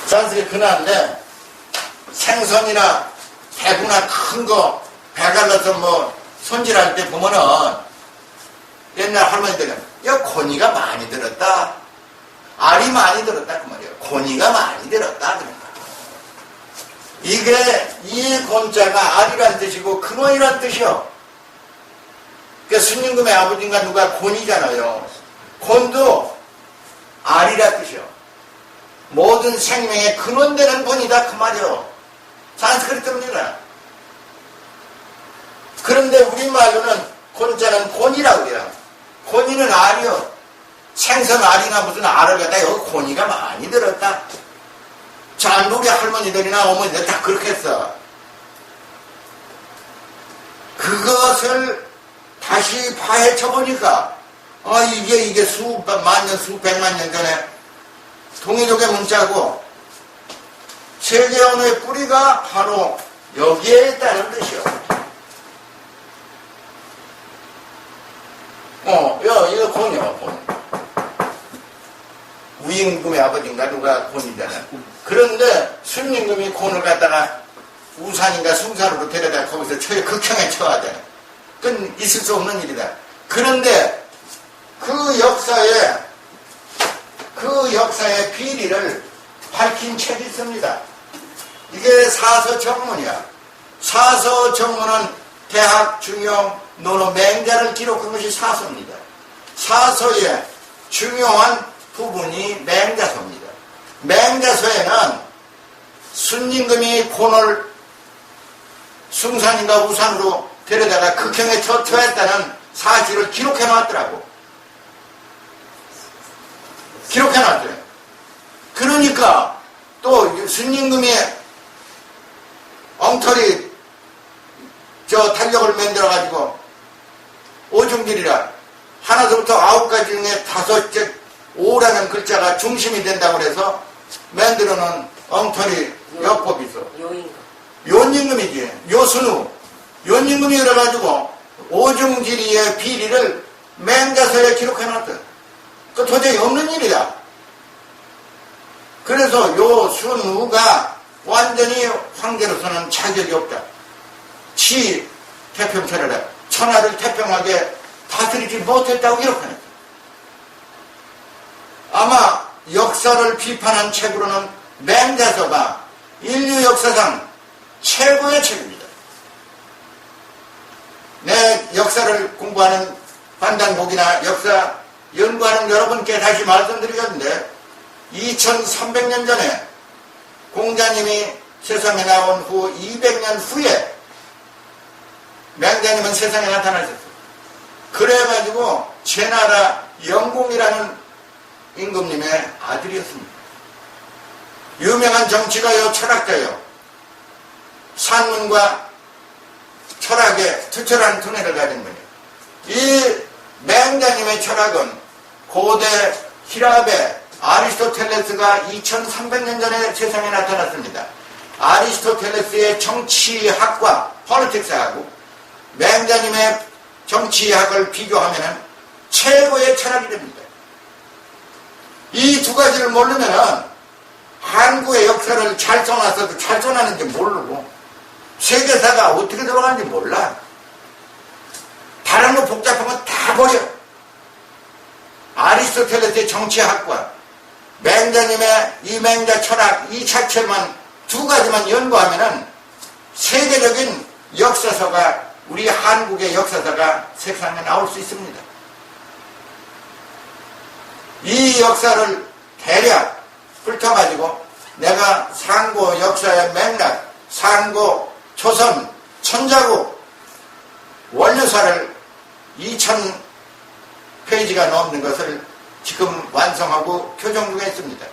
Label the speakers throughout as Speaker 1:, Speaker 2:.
Speaker 1: 산속에 근한데 생선이나 대구나 큰 거 배갈라서 뭐 손질할 때 보면은 옛날 할머니들은 야 고니가 많이 들었다, 알이 많이 들었다 그 말이에요. 고니가 많이 들었다 그러니까. 이게 이 곤자가 알이란 뜻이고 근원이란 뜻이요. 그러니까 순임금의 아버지인가 누가 곤이잖아요. 곤도 알이란 뜻이요. 모든 생명의 근원되는 곤이다 그 말이요. 산스크리트입니다. 그런데 우리말로는 곤자는 곤이라고 그래요. 곤이는 알이요. 생선 알이나 무슨 알을 갖다 여기 곤이가 많이 들었다. 자, 우리 할머니들이나 어머니들 다 그렇게 했어. 그것을 다시 파헤쳐 보니까 이게 수만 년, 수백만 년 전에 동이족의 문자고 세계 언어의 뿌리가 바로 여기에 있다는 뜻이요. 이거 곤이요, 곤. 우임금의 아버지인가 누가 곤이잖아. 그런데 순임금이 곤을 갖다가 우산인가 숭산으로 데려다 거기서 극형에 처하잖아. 그건 있을 수 없는 일이다. 그런데 그 역사의 비리를 밝힌 책이 있습니다. 이게 사서정문이야. 사서정문은 대학 중용 논어 맹자를 기록한 것이 사서입니다. 사서의 중요한 부분이 맹자서입니다. 맹자서에는 순임금이 곤을 숭산인가 우산으로 데려다가 극형에 처했다는 사실을 기록해 놨더라고. 기록해 놨더래. 그러니까 또 순임금이 엉터리 탄력을 만들어가지고 오중길이라 하나서부터 9가지 중에 5째 5라는 글자가 중심이 된다고 해서 만들어놓은 엉터리 역법이 있어. 요임금이지. 요순우. 요임금이 그래가지고 오중지리의 비리를 맹자서에 기록해놨다. 그 도저히 없는 일이다. 그래서 요순우가 완전히 황제로서는 자격이 없다. 태평천하라. 천하를 태평하게 다스리지 못했다고 기록해놨다. 아마 역사를 비판한 책으로는 맹자서가 인류 역사상 최고의 책입니다. 내 역사를 공부하는 반단곡이나 역사 연구하는 여러분께 다시 말씀드리겠는데 2300년 전에 공자님이 세상에 나온 후 200년 후에 맹자님은 세상에 나타나셨어요. 그래가지고 제나라 영공이라는 임금님의 아들이었습니다. 유명한 정치가요, 철학자요. 산문과 철학의 투철한 두뇌를 가진 분이에요. 이 맹자님의 철학은 고대 히랍의 아리스토텔레스가 2300년 전에 세상에 나타났습니다. 아리스토텔레스의 정치학과 폴리틱스하고 맹자님의 정치학을 비교하면 최고의 철학이 됩니다. 이 두 가지를 모르면 한국의 역사를 잘 써놨어도 잘 써놨는지 모르고 세계사가 어떻게 돌아가는지 몰라. 다른 거 복잡한 거 다 버려. 아리스토텔레스의 정치학과 맹자님의 이 맹자 철학 이 자체만 두 가지만 연구하면은 세계적인 역사서가 우리 한국의 역사서가 세상에 나올 수 있습니다. 이 역사를 대략 훑어가지고 내가 상고 역사의 맥락, 상고, 조선, 천자국, 원류사를 2000페이지가 넘는 것을 지금 완성하고 교정 중에 있습니다.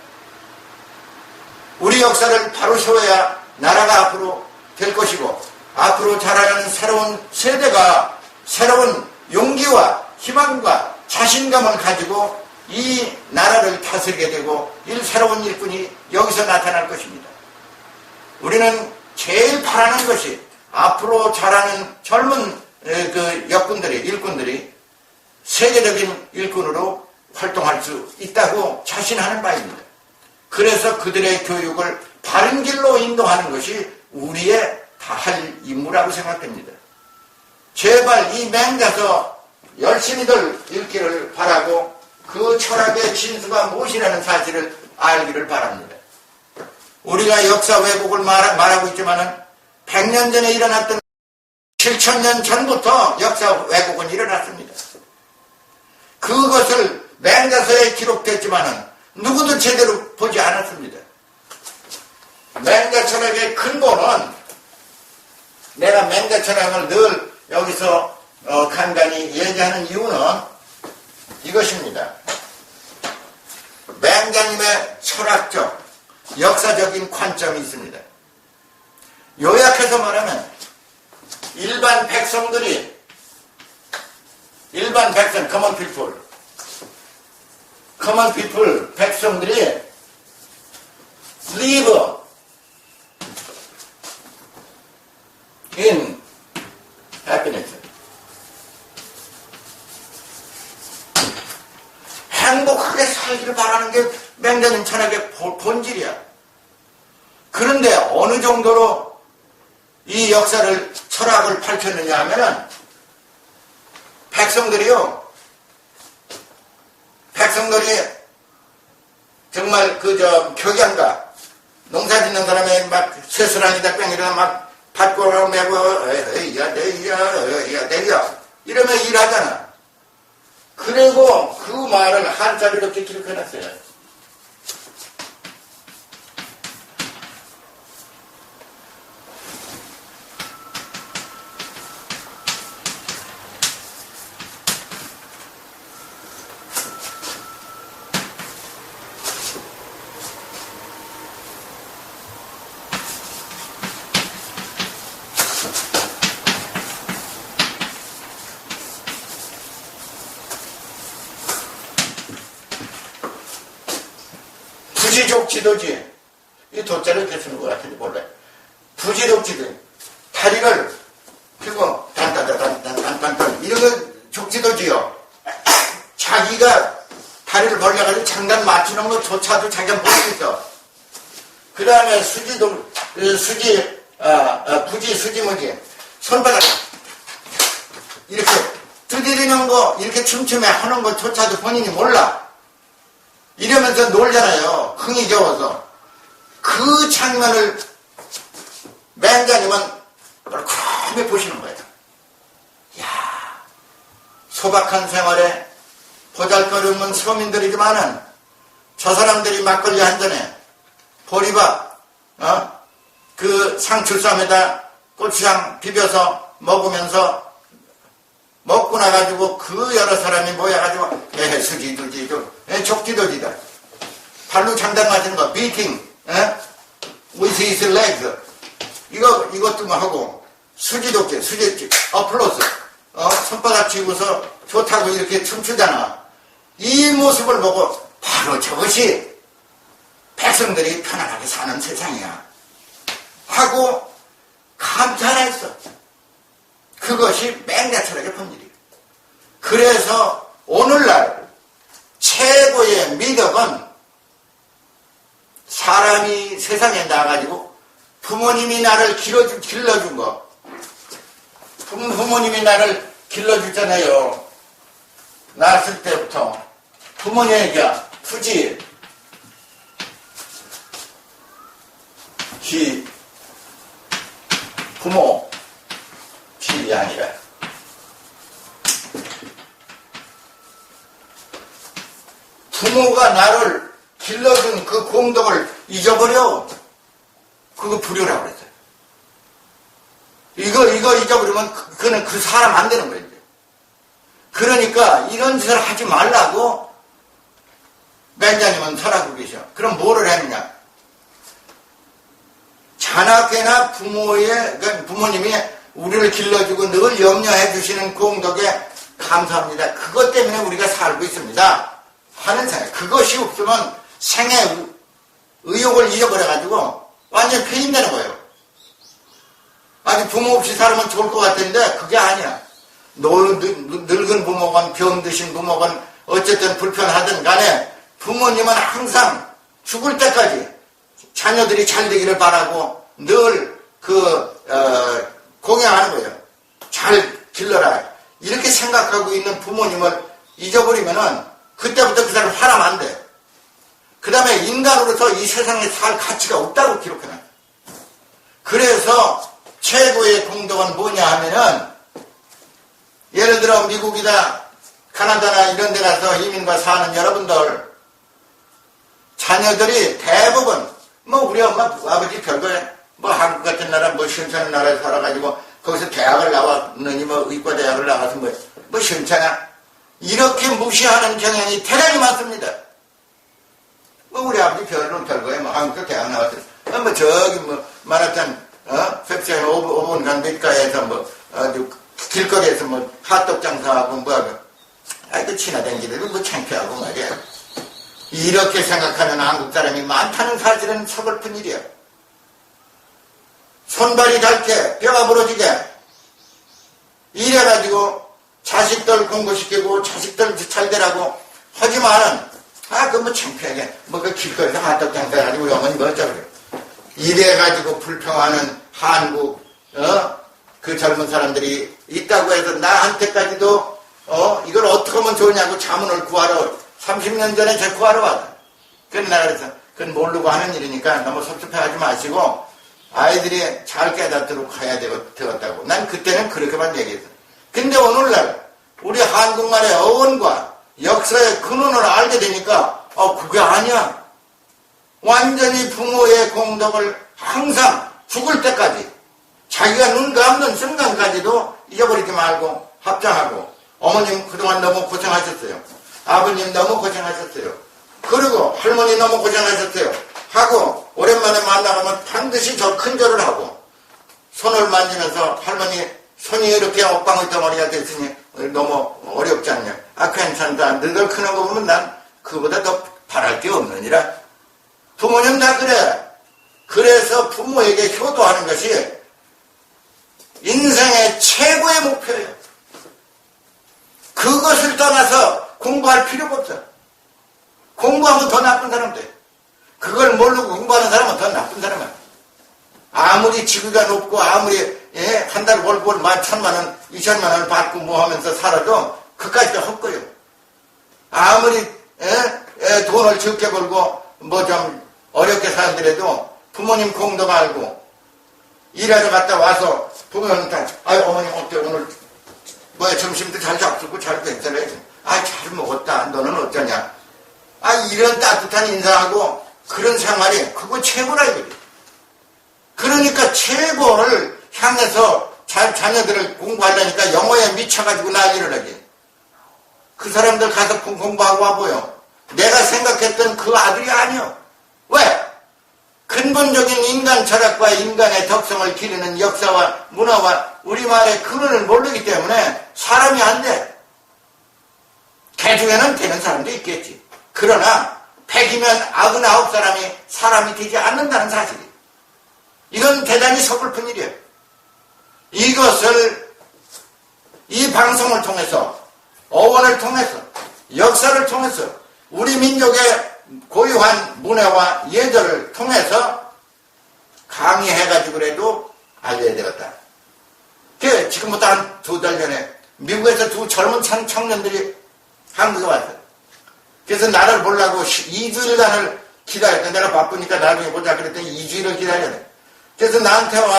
Speaker 1: 우리 역사를 바로 세워야 나라가 앞으로 될 것이고 앞으로 자라는 새로운 세대가 새로운 용기와 희망과 자신감을 가지고 이 나라를 다스리게 되고 새로운 일꾼이 여기서 나타날 것입니다. 우리는 제일 바라는 것이 앞으로 자라는 젊은 일꾼들이 세계적인 일꾼으로 활동할 수 있다고 자신하는 바입니다. 그래서 그들의 교육을 바른 길로 인도하는 것이 우리의 다 할 임무라고 생각됩니다. 제발 이 맹자서 열심히들 읽기를 바라고 그 철학의 진수가 무엇이라는 사실을 알기를 바랍니다. 우리가 역사 왜곡을 말하고 있지만은 100년 전에 일어났던 7,000년 전부터 역사 왜곡은 일어났습니다. 그것을 맹자서에 기록됐지만은 누구도 제대로 보지 않았습니다. 맹자 철학의 근본은 내가 맹자 철학을 늘 여기서 간단히 얘기하는 이유는 이것입니다. 맹자님의 철학적, 역사적인 관점이 있습니다. 요약해서 말하면 일반 백성, common people, 백성들이 live in happiness. 행복하게 살기를 바라는 게 맹자님 철학의 본질이야. 그런데 어느 정도로 이 역사를, 철학을 밝혔느냐 하면은 백성들이 정말 격양가, 농사 짓는 사람이 막 쇠스랑이다 뺑이다 막 밭고랑 메고 내야 이러면 일하잖아. 그리고 그 말을 한자로 이렇게 기록해놨어요. 부지족 지도지. 이 도자를 이렇게 쓰는 것 같은데 몰라요. 부지족 지도. 다리를 펴고 단단단단단단 이런 거 족지도지요. 자기가 다리를 벌려가지고 장단 맞추는 것조차도 자기가 못 있어. 그 다음에 부지 수지무지. 손바닥 이렇게 두드리는 거, 이렇게 춤추며 하는 것조차도 본인이 몰라. 이러면서 놀잖아요. 흥이 겨워서. 그 장면을 맹자님은 컴컴히 보시는 거예요. 이야, 소박한 생활에 보잘것없는 서민들이지만은 저 사람들이 막걸리 한 잔에 보리밥, 그 상추쌈에다 고추장 비벼서 먹으면서 먹고 나가지고 그 여러 사람이 모여가지고 수지도지 족지도지다. 발로 장단 맞는 거 beating with his legs 이것도 뭐 하고 수지도지 어플로스 손바닥 쥐고서 좋다고 이렇게 춤추잖아. 이 모습을 보고 바로 저것이 백성들이 편안하게 사는 세상이야 하고 감탄을 했어. 그것이 맹자 철학의 본질이에요. 그래서 오늘날 최고의 미덕은 사람이 세상에 나가지고 부모님이 나를 길러준 거. 부모님이 나를 길러주잖아요. 낳았을 때부터 부모님에게 굳이 부모 이 아니라 부모가 나를 길러준 그 공덕을 잊어버려. 그거 불효라고 그랬어요. 이거 잊어버리면 그는 그 사람 안 되는 거예요. 그러니까 이런 짓을 하지 말라고 맹자님은 설하고 계셔. 그럼 뭐를 했느냐? 자나깨나 부모님이 우리를 길러주고 늘 염려해 주시는 공덕에 감사합니다. 그것 때문에 우리가 살고 있습니다. 하는 생각. 그것이 없으면 생애 의욕을 잊어버려가지고 완전 폐인되는 거예요. 아니 부모 없이 살면 좋을 것 같은데 그게 아니야. 늙은 부모건 병드신 부모건 어쨌든 불편하든 간에 부모님은 항상 죽을 때까지 자녀들이 잘 되기를 바라고 늘 공양하는 거예요. 잘 길러라. 이렇게 생각하고 있는 부모님을 잊어버리면은 그때부터 그 사람 사람 안 돼. 그 다음에 인간으로서 이 세상에 살 가치가 없다고 기록해놔. 그래서 최고의 공덕은 뭐냐 하면은 예를 들어 미국이다 카나다나 이런 데 가서 이민과 사는 여러분들 자녀들이 대부분 뭐 우리 엄마 아버지 별거에 뭐 한국 같은 나라 뭐 시원찮은 나라에 살아가지고 거기서 대학을 나왔느니 뭐 의과대학을 나가서 뭐 시원찮아 이렇게 무시하는 경향이 대단히 많습니다. 뭐 우리 아버지 별거에 뭐 한국도 대학 나왔어요. 뭐 저기 뭐 마라탄 펩시한 5분 간 밀가에서 뭐 길거리에서 뭐 핫도그 장사하고 뭐하고 아이고 지나다니기도 뭐 창피하고 말이야. 이렇게 생각하는 한국 사람이 많다는 사실은 서글픈 일이야. 손발이 닳게 뼈가 부러지게 이래가지고 자식들 공부시키고 자식들 잘 되라고 하지만은 그 뭐 창피하게 뭐 그 길거리에서 핫도그 장사해가지고 우리 어머니 뭐 어쩌고 그래. 이래가지고 불평하는 한국 그 젊은 사람들이 있다고 해서 나한테까지도 이걸 어떻게 하면 좋으냐고 자문을 구하러 30년 전에 제 구하러 왔다. 그래서 내가 그래서 그건 모르고 하는 일이니까 너무 섭섭해하지 마시고 아이들이 잘 깨닫도록 해야 되었다고. 난 그때는 그렇게만 얘기했어. 근데 오늘날 우리 한국말의 어원과 역사의 근원을 알게 되니까 그게 아니야. 완전히 부모의 공덕을 항상 죽을 때까지 자기가 눈 감는 순간까지도 잊어버리지 말고 합장하고 어머님 그동안 너무 고생하셨어요. 아버님 너무 고생하셨어요. 그리고 할머니 너무 고생하셨어요. 하고 오랜만에 만나면 반드시 저 큰 절을 하고 손을 만지면서 할머니 손이 이렇게 옥방울 덩어리가 됐으니 너무 어렵지 않냐. 괜찮다. 너희들 크는 거 보면 난 그보다 더 바랄 게 없느니라. 부모님 다 그래. 그래서 부모에게 효도하는 것이 인생의 최고의 목표예요. 그것을 떠나서 공부할 필요가 없어. 공부하면 더 나쁜 사람 돼. 그걸 모르고 공부하는 사람은 더 나쁜 사람이야. 아무리 직위가 높고 아무리 한 달 월급을 11,000만 원, 2천만 원을 받고 뭐 하면서 살아도 그까지도 헛거요. 아무리 돈을 적게 벌고 뭐 좀 어렵게 살더라도 부모님 공덕 알고 일하러 갔다 와서 부모님한테 어머님 어때 오늘 뭐야 점심도 잘 잡수고 잘 괜찮아야지. 잘 먹었다. 너는 어쩌냐. 이런 따뜻한 인사하고 그런 생활이 그거 최고라 이거지. 그러니까 최고를 향해서 자녀들을 공부하려니까 영어에 미쳐가지고 난리를 하지. 그 사람들 가서 공부하고 와보여. 내가 생각했던 그 아들이 아니여. 왜? 근본적인 인간 철학과 인간의 덕성을 기르는 역사와 문화와 우리말의 근원을 모르기 때문에 사람이 안 돼. 개 중에는 되는 사람도 있겠지. 그러나 100이면 99사람이 사람이 되지 않는다는 사실이. 이건 대단히 서글픈 일이에요. 이것을 이 방송을 통해서 어원을 통해서 역사를 통해서 우리 민족의 고유한 문화와 예절을 통해서 강의해가지고라도 알려야 되겠다. 지금부터 한 2달 전에 미국에서 2 젊은 청년들이 한국에 왔어요. 그래서 나를 보려고 2주일간을 기다렸다. 내가 바쁘니까 나중에 보자 그랬더니 2주일을 기다려야 돼. 그래서 나한테 와